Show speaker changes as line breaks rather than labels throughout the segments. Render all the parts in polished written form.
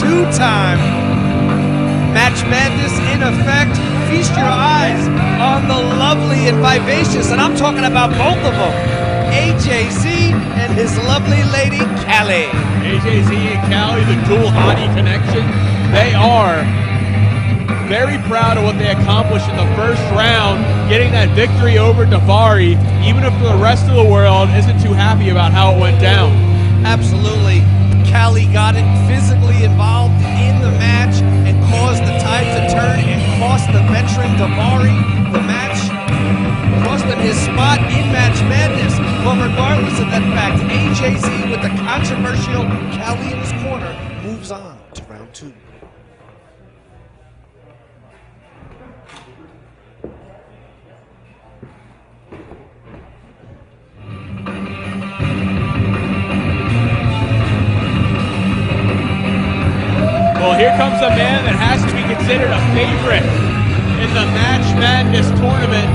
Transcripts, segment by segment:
two-time Match Madness in effect. Feast your eyes on the lovely and vivacious, and I'm talking about both of them, AJZ and his lovely lady, Callie.
AJZ and Callie, the dual hottie connection. They are very proud of what they accomplished in the first round, getting that victory over Davari, even if the rest of the world isn't too happy about how it went down.
Absolutely. Callie got it physically involved in the match and caused the tide to turn and cost the veteran Davari the match, cost him his spot in Match Madness. But regardless of that fact, AJZ with the controversial Callie in his corner moves on to round two.
Well, here comes a man that has to be considered a favorite in the Match Madness tournament,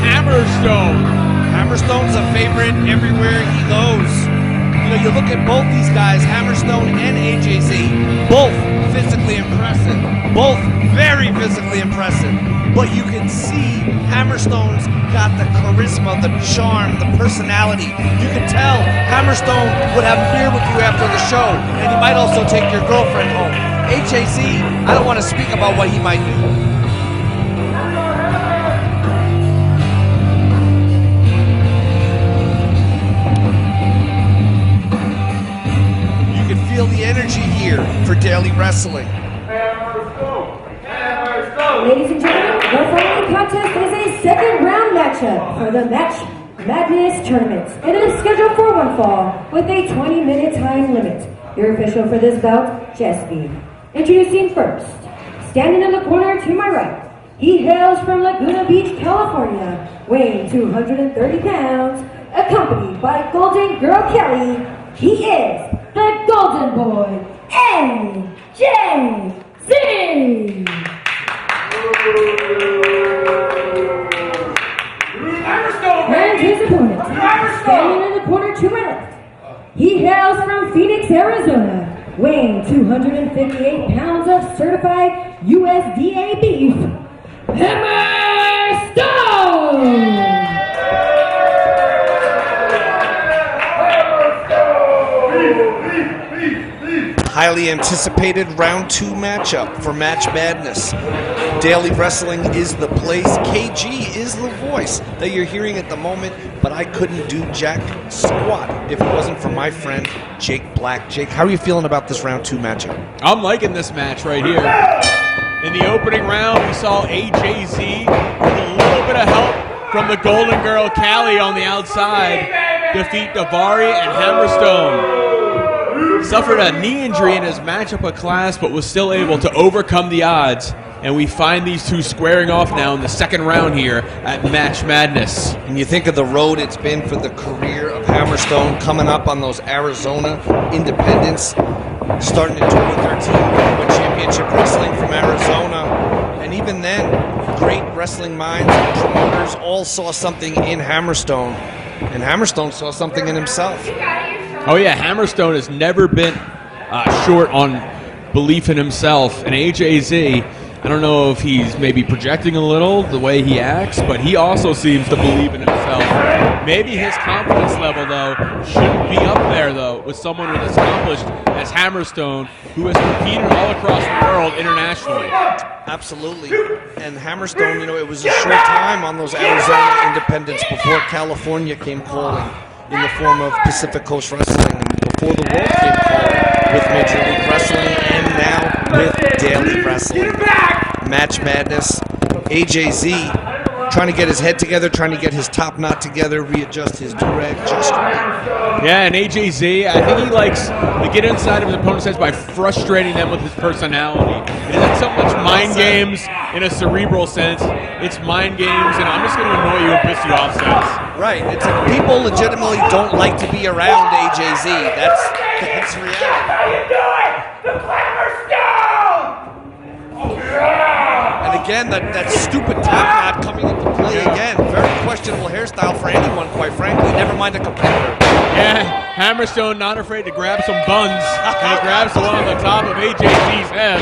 Hammerstone.
Hammerstone's a favorite everywhere he goes. You know, you look at both these guys, Hammerstone and AJZ, both physically impressive, both very physically impressive. But you can see Hammerstone's got the charisma, the charm, the personality. You can tell Hammerstone would have a beer with you after the show, and he might also take your girlfriend home. AJZ, I don't want to speak about what he might do. You can feel the energy here for daily wrestling.
Ladies and gentlemen, the following contest is a second round matchup for the Match Madness tournament. It is scheduled for one fall with a 20-minute time limit. Your official for this bout, Jesse. Introducing first, standing in the corner to my right, he hails from Laguna Beach, California, weighing 230 pounds, accompanied by Golden Girl Kelly. He is the Golden Boy, AJZ! And his opponent, standing in the corner to my left, he hails from Phoenix, Arizona, weighing 258 pounds of certified USDA beef, Hammerstone!
Highly anticipated round two matchup for Match Madness. Daily Wrestling is the place. KG is the voice that you're hearing at the moment, but I couldn't do jack squat if it wasn't for my friend Jake Black. Jake, how are you feeling about this round two matchup?
I'm liking this match right here. In the opening round, we saw AJZ with a little bit of help from the Golden Girl Callie on the outside defeat Davari and Hammerstone. Suffered a knee injury in his matchup of class, but was still able to overcome the odds. And we find these two squaring off now in the second round here at Match Madness.
And you think of the road it's been for the career of Hammerstone, coming up on those Arizona independents, starting in 2013, Openweight Championship Wrestling from Arizona. And even then, great wrestling minds and promoters all saw something in Hammerstone. And Hammerstone saw something in himself.
Oh yeah, Hammerstone has never been short on belief in himself. And AJZ, I don't know if he's maybe projecting a little the way he acts, but he also seems to believe in himself. Maybe his confidence level, though, shouldn't be up there, though, with someone as accomplished as Hammerstone, who has competed all across the world internationally.
Absolutely. And Hammerstone, you know, it was a short time on those Arizona independents before California came calling in the form of Pacific Coast Wrestling, and before the world came calling with Major League Wrestling, and now with Daily Wrestling. Match Madness, AJZ trying to get his head together, trying to get his top knot together, readjust his do-rag just right.
Yeah, and AJZ, I think he likes to get inside of his opponent's heads by frustrating them with his personality. It isn't so much mind games in a cerebral sense, it's mind games, and I'm just going to annoy you and piss you off sense.
Right, it's like people legitimately don't like to be around AJZ. That's reality.
How you doing? The Hammerstone! Oh, yeah!
And And again, that stupid tap knot coming into play again. Very questionable hairstyle for anyone, quite frankly. Never mind a competitor.
Yeah, Hammerstone not afraid to grab some buns. And he grabs the one on the top of AJZ's head.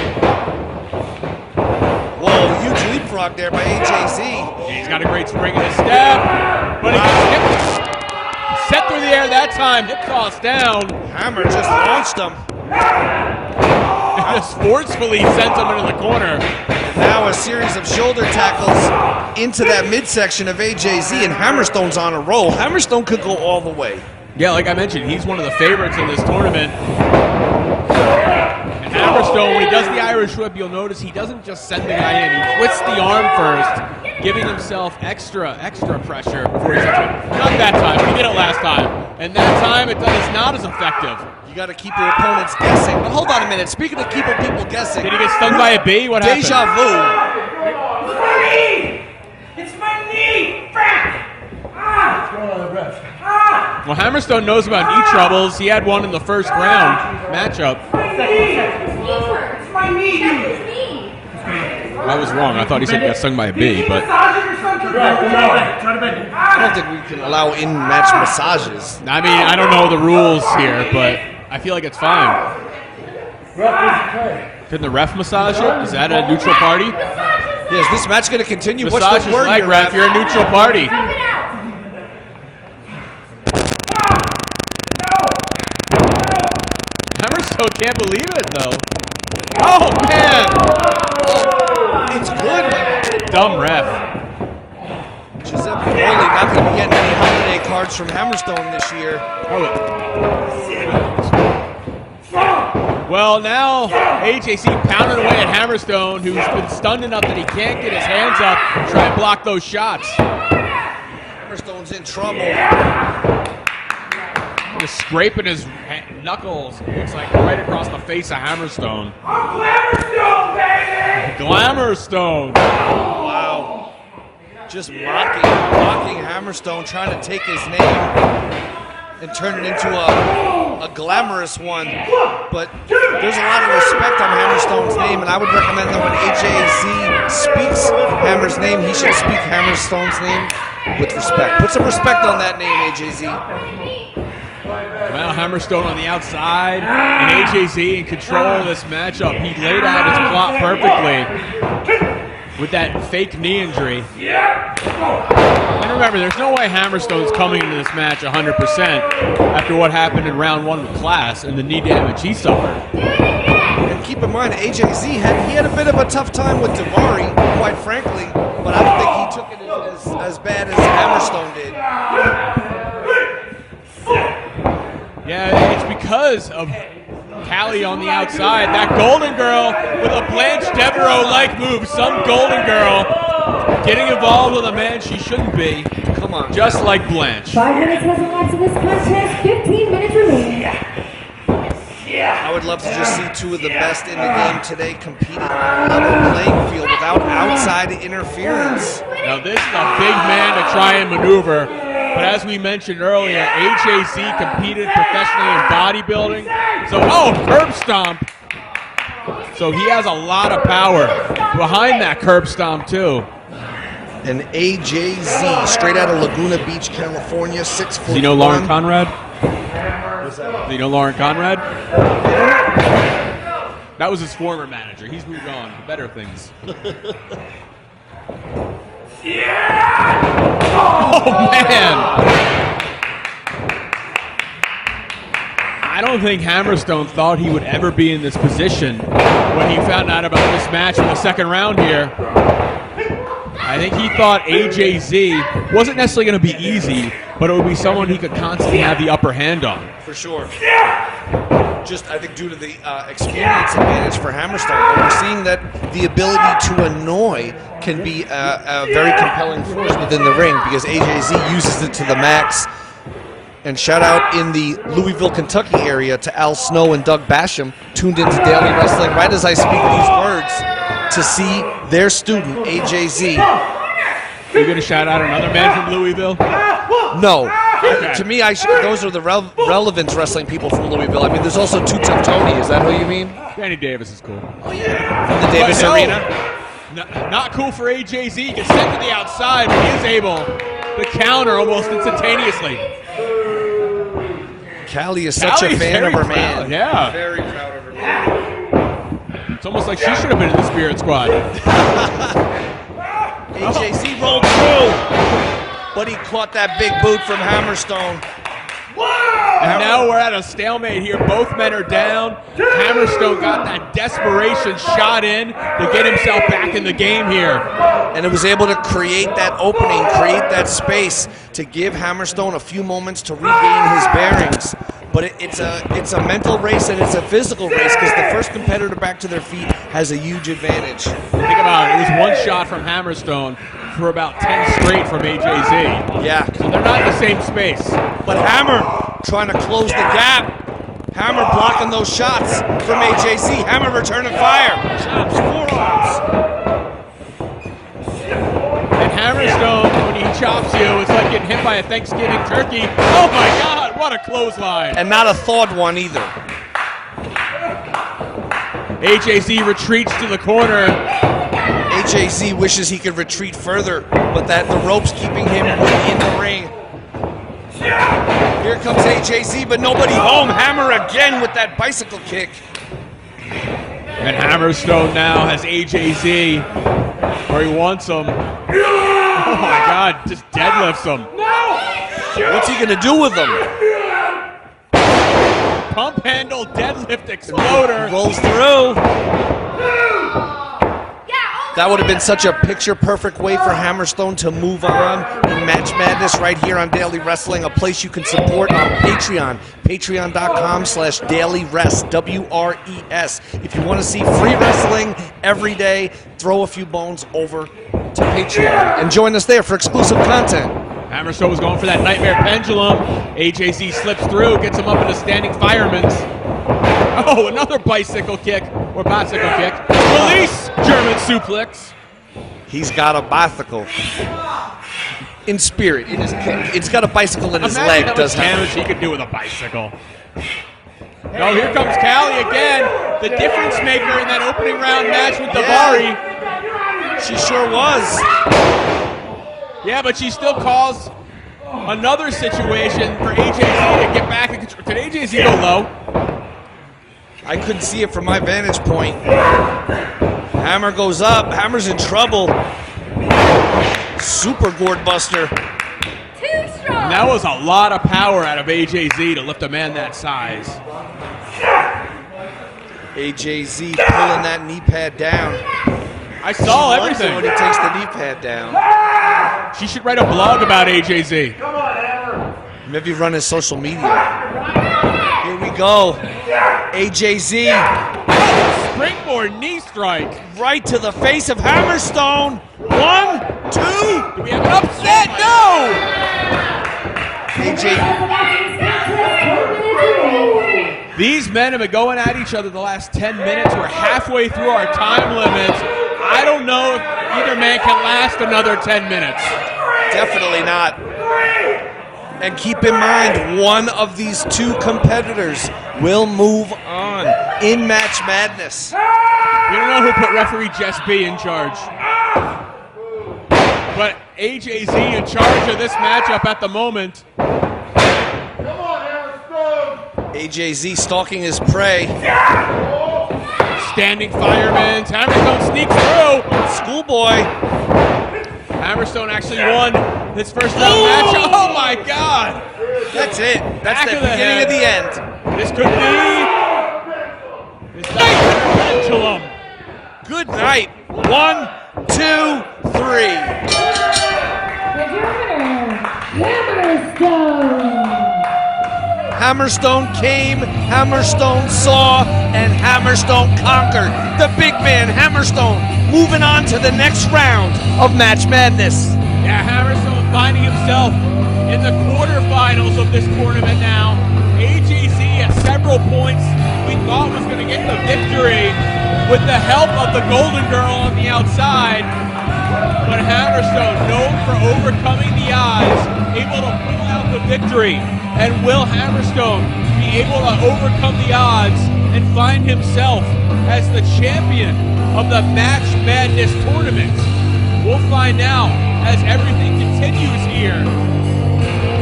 Whoa, huge leapfrog there by AJZ.
He's got a great spring in his step, but he gets hip set through the air that time. Hip toss down.
Hammer just launched him.
And just forcefully sent him into the corner.
And now a series of shoulder tackles into that midsection of AJZ, and Hammerstone's on a roll. Hammerstone could go all the way.
Yeah, like I mentioned, he's one of the favorites in this tournament. And Hammerstone, when he does the Irish whip, you'll notice he doesn't just send the guy in. He twists the arm first, giving himself extra pressure before he sends it. Not that time, but he did it last time. And that time, it's not as effective.
You got to keep your opponents guessing. But hold on a minute. Speaking of keeping people guessing.
Did he get stung by a bee? What happened?
Deja vu.
It's my knee! Frank!
Well, Hammerstone knows about knee troubles. He had one in the first round matchup.
It's my knee!
I was wrong. I thought he said he got stung by a bee, but
I don't think we can allow in-match massages.
I mean, I don't know the rules here, but I feel like it's fine. Can the ref massage it? Is that a neutral party?
Yeah, is this match going to continue?
Massage
What's
is
the word
like,
here,
ref. You're a neutral party. Hammerstone can't believe it, though. Oh, man!
It's good.
Dumb ref.
Giuseppe Borley not going to be getting any holiday cards from Hammerstone this year.
Well, now AJC pounding away at Hammerstone, who's been stunned enough that he can't get his hands up and try and block those shots.
Hammerstone's in trouble.
Just scraping his knuckles, looks like right across the face of Hammerstone.
Glamourstone, baby!
Glamourstone!
Wow. Just mocking Hammerstone, trying to take his name and turn it into a glamorous one. But there's a lot of respect on Hammerstone's name, and I would recommend that when AJZ speaks Hammer's name, he should speak Hammerstone's name with respect. Put some respect on that name, AJZ.
Well, Hammerstone on the outside, and AJZ in control of this matchup. He laid out his plot perfectly with that fake knee injury. And remember, there's no way Hammerstone's coming into this match 100% after what happened in round one with Class and the knee damage he suffered.
And keep in mind, AJZ had a bit of a tough time with Davari, quite frankly, but I don't think he took it as bad as Hammerstone did.
Yeah, it's because of Callie on the outside. That Golden Girl with a Blanche Devereaux-like move. Some Golden Girl getting involved with a man she shouldn't be.
Come on.
Just like Blanche.
5 minutes has elapsed in this contest. 15 minutes remaining.
I would love to just see two of the best in the game today competing on a level playing field without outside interference.
Now this is a big man to try and maneuver. But as we mentioned earlier, AJZ competed professionally in bodybuilding. So, curb stomp. So he has a lot of power behind that curb stomp too.
And AJZ, straight out of Laguna Beach, California, 6'1".
Do you know Lauren Conrad? Do you know Lauren Conrad? That was his former manager. He's moved on to better things. Oh, man! I don't think Hammerstone thought he would ever be in this position when he found out about this match in the second round here. I think he thought AJZ wasn't necessarily going to be easy, but it would be someone he could constantly have the upper hand on.
For sure. Just, I think, due to the experience advantage for Hammerstone, but we're seeing that the ability to annoy can be a very compelling force within the ring because AJZ uses it to the max. And shout out in the Louisville, Kentucky area to Al Snow and Doug Basham, tuned into Daily Wrestling right as I speak these words to see their student, AJZ.
You're going to shout out another man from Louisville?
No.
Okay.
To me, those are the relevant wrestling people from Louisville. I mean, there's also Two Tough Tony. Is that who you mean?
Danny Davis is cool.
Oh, yeah. From the Davis Arena.
Not cool for AJZ. He gets sent to the outside, but he is able to counter almost instantaneously.
Callie is such a fan of her man.
Yeah.
Very proud of her man.
It's almost like she should have been in the Spirit Squad.
AJZ rolled through, but he caught that big boot from Hammerstone.
And now we're at a stalemate here. Both men are down. Hammerstone got that desperation shot in to get himself back in the game here.
And it was able to create that opening, create that space to give Hammerstone a few moments to regain his bearings. But it's a mental race and it's a physical race because the first competitor back to their feet has a huge advantage.
Think about it. It was one shot from Hammerstone for about 10 straight from AJZ.
Yeah.
So they're not in the same space.
But Hammer trying to close the gap. Hammer blocking those shots from AJZ. Hammer returning fire. Chops, forearms.
And Hammerstone, when he chops you, it's like getting hit by a Thanksgiving turkey. Oh my God, what a clothesline.
And not a thawed one either.
AJZ retreats to the corner.
AJZ wishes he could retreat further, but the rope's keeping him in the ring. Here comes AJZ, but nobody home. Hammer again with that bicycle kick.
And Hammerstone now has AJZ where he wants him. Oh my God, just deadlifts him.
What's he gonna do with him?
Pump handle, deadlift, exploder.
Rolls through. That would have been such a picture-perfect way for Hammerstone to move on in Match Madness right here on Daily Wrestling, a place you can support on Patreon. Patreon.com/dailyrest, W-R-E-S. If you want to see free wrestling every day, throw a few bones over to Patreon and join us there for exclusive content.
Hammerstone was going for that nightmare pendulum. AJZ slips through, gets him up into standing fireman's. Oh, another bicycle kick or bicycle kick. Release German suplex.
He's got a bicycle. In spirit, in his kick. It's got a bicycle in his
Imagine
leg,
how much
doesn't
damage he could do with a bicycle. Oh, here comes Callie again, the difference maker in that opening round match with Davari.
She sure was.
Yeah, but she still caused another situation for AJZ to get back in control. Did AJZ go low?
I couldn't see it from my vantage point. Hammer goes up. Hammer's in trouble. Super gourd buster.
Too strong.
And that was a lot of power out of AJZ to lift a man that size.
AJZ pulling that knee pad down.
I saw
She loves it
everything.
when he takes the knee pad down.
She should write a blog about AJZ.
Maybe run his social media. Here we go. AJZ
Springboard knee strike.
right to the face of Hammerstone. 1, 2.
Do we have an upset? No!
AJ,
These men have been going at each other the last 10 minutes. We're halfway through our time limits. I don't know if either man can last another 10 minutes.
definitely not. And keep in mind, one of these two competitors will move on in Match Madness.
We don't know who put referee Jess B in charge. But AJZ in charge of this matchup at the moment.
AJZ stalking his prey.
Standing fireman. Hammerstone sneaks through.
Schoolboy.
Hammerstone actually won his first round matchup. Oh my God!
That's it. That's
Back
the
of the
beginning
head.
of the end.
This could be his nightmare pendulum.
Good night. 1, 2, 3.
With your winner, Hammerstone.
Hammerstone came, Hammerstone saw, and Hammerstone conquered. The big man, Hammerstone, moving on to the next round of Match Madness.
Yeah, Hammerstone finding himself in the quarterfinals of this tournament now. AJZ at several points we thought was going to get the victory with the help of the Golden Girl on the outside. But Hammerstone, known for overcoming the odds, able to pull out the victory. And will Hammerstone be able to overcome the odds and find himself as the champion of the Match Madness tournament? We'll find out as everything continues here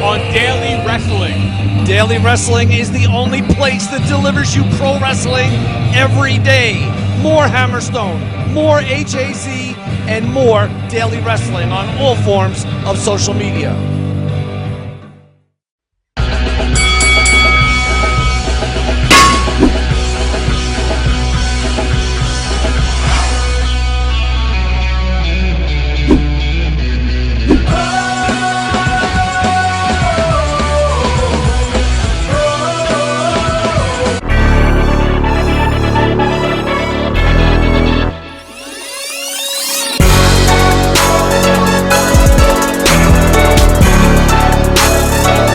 on Daily Wrestling.
Daily Wrestling is the only place that delivers you pro wrestling every day. More Hammerstone, more AJZ, and more Daily Wrestling on all forms of social media.